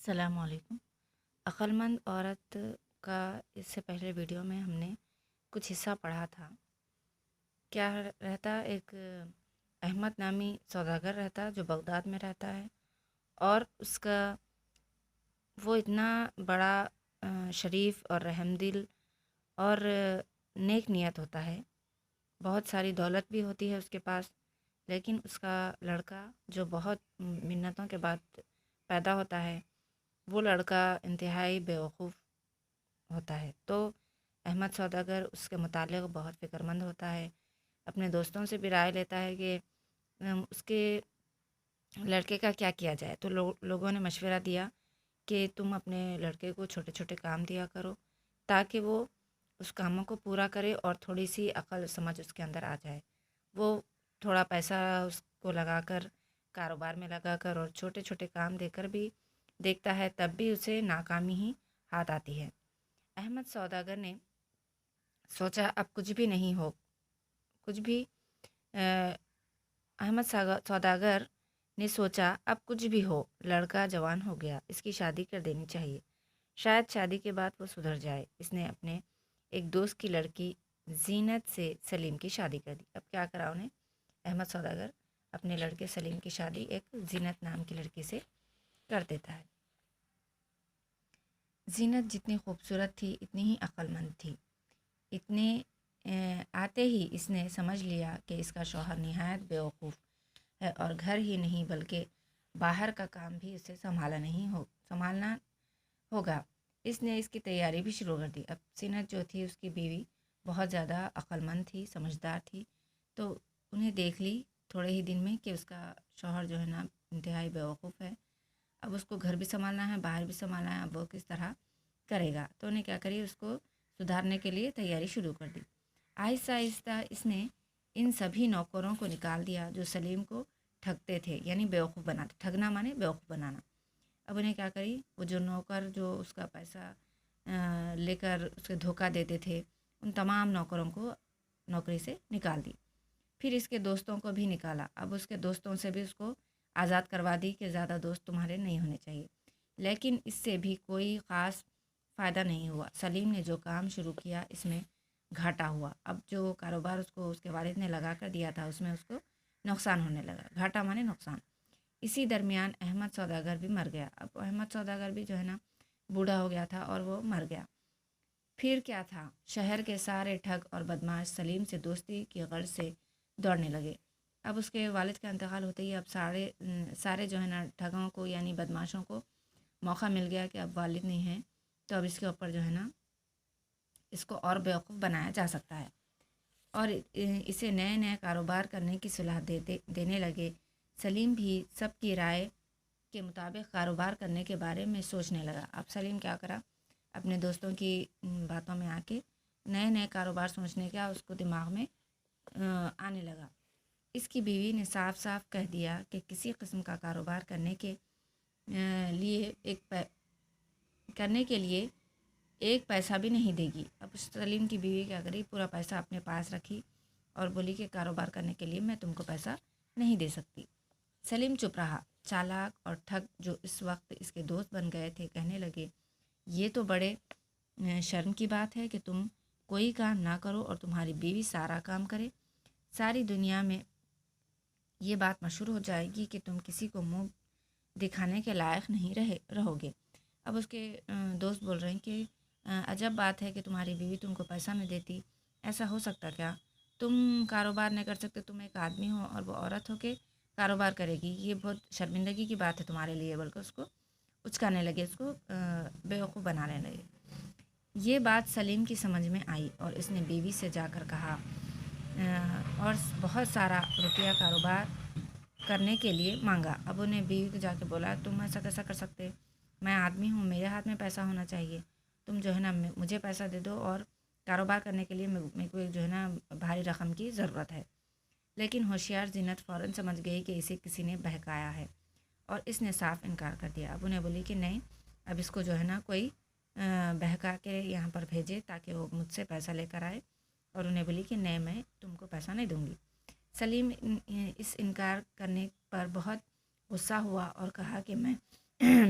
السلام علیکم۔ عقلمند عورت کا اس سے پہلے ویڈیو میں ہم نے کچھ حصہ پڑھا تھا۔ کیا رہتا، ایک احمد نامی سوداگر رہتا جو بغداد میں رہتا ہے، اور اس کا وہ اتنا بڑا شریف اور رحم دل اور نیک نیت ہوتا ہے، بہت ساری دولت بھی ہوتی ہے اس کے پاس، لیکن اس کا لڑکا جو بہت منتوں کے بعد پیدا ہوتا ہے، وہ لڑکا انتہائی بیوقوف ہوتا ہے۔ تو احمد سوداگر اس کے متعلق بہت فکر مند ہوتا ہے، اپنے دوستوں سے بھی رائے لیتا ہے کہ اس کے لڑکے کا کیا کیا جائے۔ تو لوگوں نے مشورہ دیا کہ تم اپنے لڑکے کو چھوٹے چھوٹے کام دیا کرو تاکہ وہ اس کاموں کو پورا کرے اور تھوڑی سی عقل سمجھ اس کے اندر آ جائے۔ وہ تھوڑا پیسہ اس کو لگا کر، کاروبار میں لگا کر اور چھوٹے چھوٹے کام دے کر بھی دیکھتا ہے، تب بھی اسے ناکامی ہی ہاتھ آتی ہے۔ احمد سوداگر نے سوچا اب کچھ بھی نہیں ہو، کچھ بھی احمد سوداگر نے سوچا اب کچھ بھی ہو، لڑکا جوان ہو گیا، اس کی شادی کر دینی چاہیے، شاید شادی کے بعد وہ سدھر جائے۔ اس نے اپنے ایک دوست کی لڑکی زینت سے سلیم کی شادی کر دی۔ اب کیا کرا انہیں، احمد سوداگر اپنے لڑکے سلیم کی شادی ایک زینت نام کی لڑکی سے کر دیتا ہے۔ زینت جتنی خوبصورت تھی اتنی ہی عقل مند تھی۔ اتنے آتے ہی اس نے سمجھ لیا کہ اس کا شوہر نہایت بیوقوف ہے اور گھر ہی نہیں بلکہ باہر کا کام بھی اسے سنبھالنا ہوگا۔ اس نے اس کی تیاری بھی شروع کر دی۔ اب زینت جو تھی اس کی بیوی بہت زیادہ عقل مند تھی، سمجھدار تھی، تو انہیں دیکھ لی تھوڑے ہی دن میں کہ اس کا شوہر جو ہے نا انتہائی بیوقوف ہے، اب اس کو گھر بھی سنبھالنا ہے، باہر بھی سنبھالنا ہے، اب وہ کس طرح کرے گا۔ تو انہیں کیا کری، اس کو سدھارنے کے لیے تیاری شروع کر دی۔ آہستہ آہستہ اس نے ان سبھی نوکروں کو نکال دیا جو سلیم کو ٹھگتے تھے، یعنی بیوقوف بناتے، ٹھگنا مانے بیوقوف بنانا۔ اب انہیں کیا کری، وہ جو نوکر جو اس کا پیسہ لے کر اس کے دھوکہ دیتے تھے، ان تمام نوکروں کو نوکری سے نکال دی۔ پھر اس کے دوستوں کو بھی نکالا۔ اب اس کے دوستوں سے بھی اس کو آزاد کروا دی کہ زیادہ دوست تمہارے نہیں ہونے چاہیے، لیکن اس سے بھی کوئی خاص فائدہ نہیں ہوا۔ سلیم نے جو کام شروع کیا اس میں گھاٹا ہوا۔ اب جو کاروبار اس کو اس کے والد نے لگا کر دیا تھا اس میں اس کو نقصان ہونے لگا، گھاٹا مانے نقصان۔ اسی درمیان احمد سوداگر بھی مر گیا۔ اب احمد سوداگر بھی جو ہے نا بوڑھا ہو گیا تھا اور وہ مر گیا۔ پھر کیا تھا، شہر کے سارے ٹھگ اور بدماش سلیم سے دوستی کی غرض سے دوڑنے لگے۔ اب اس کے والد کا انتقال ہوتے ہی اب سارے جو ہے نا ٹھگوں کو یعنی بدماشوں کو موقع مل گیا کہ اب والد نہیں ہیں، تو اب اس کے اوپر جو ہے نا اس کو اور بیوقوف بنایا جا سکتا ہے، اور اسے نئے نئے کاروبار کرنے کی صلاح دینے لگے۔ سلیم بھی سب کی رائے کے مطابق کاروبار کرنے کے بارے میں سوچنے لگا۔ اب سلیم کیا کرا، اپنے دوستوں کی باتوں میں آ کے نئے نئے کاروبار سوچنے کا اس کو دماغ میں آنے لگا۔ اس کی بیوی نے صاف صاف کہہ دیا کہ کسی قسم کا کاروبار کرنے کے لیے ایک پیسہ بھی نہیں دے گی۔ اب سلیم کی بیوی کیا کری، پورا پیسہ اپنے پاس رکھی اور بولی کہ کاروبار کرنے کے لیے میں تم کو پیسہ نہیں دے سکتی۔ سلیم چپ رہا۔ چالاک اور ٹھگ جو اس وقت اس کے دوست بن گئے تھے کہنے لگے، یہ تو بڑے شرم کی بات ہے کہ تم کوئی کام نہ کرو اور تمہاری بیوی سارا کام کرے، ساری دنیا میں یہ بات مشہور ہو جائے گی کہ تم کسی کو منہ دکھانے کے لائق نہیں رہو گے۔ اب اس کے دوست بول رہے ہیں کہ عجب بات ہے کہ تمہاری بیوی تم کو پیسہ نہیں دیتی، ایسا ہو سکتا کیا، تم کاروبار نہیں کر سکتے، تم ایک آدمی ہو اور وہ عورت ہو کے کاروبار کرے گی، یہ بہت شرمندگی کی بات ہے تمہارے لیے، بلکہ اس کو اچکانے لگے، اس کو بیوقوف بنانے لگے۔ یہ بات سلیم کی سمجھ میں آئی اور اس نے بیوی سے جا کر کہا اور بہت سارا روپیہ کاروبار کرنے کے لیے مانگا۔ اب انہیں بیوی کو جا کے بولا، تم ایسا کیسا کر سکتے، میں آدمی ہوں، میرے ہاتھ میں پیسہ ہونا چاہیے، تم جو ہے نا مجھے پیسہ دے دو اور کاروبار کرنے کے لیے میرے کو جو ہے نا بھاری رقم کی ضرورت ہے۔ لیکن ہوشیار زینت فوراً سمجھ گئی کہ اسے کسی نے بہکایا ہے اور اس نے صاف انکار کر دیا۔ اب انہیں بولی کہ نہیں، اب اس کو جو ہے نا کوئی بہکا کے یہاں پر بھیجے تاکہ وہ مجھ سے پیسہ لے کر آئے، اور انہیں بولی کہ نہیں، میں تم کو پیسہ نہیں دوں گی۔ سلیم اس انکار کرنے پر بہت غصہ ہوا اور کہا کہ میں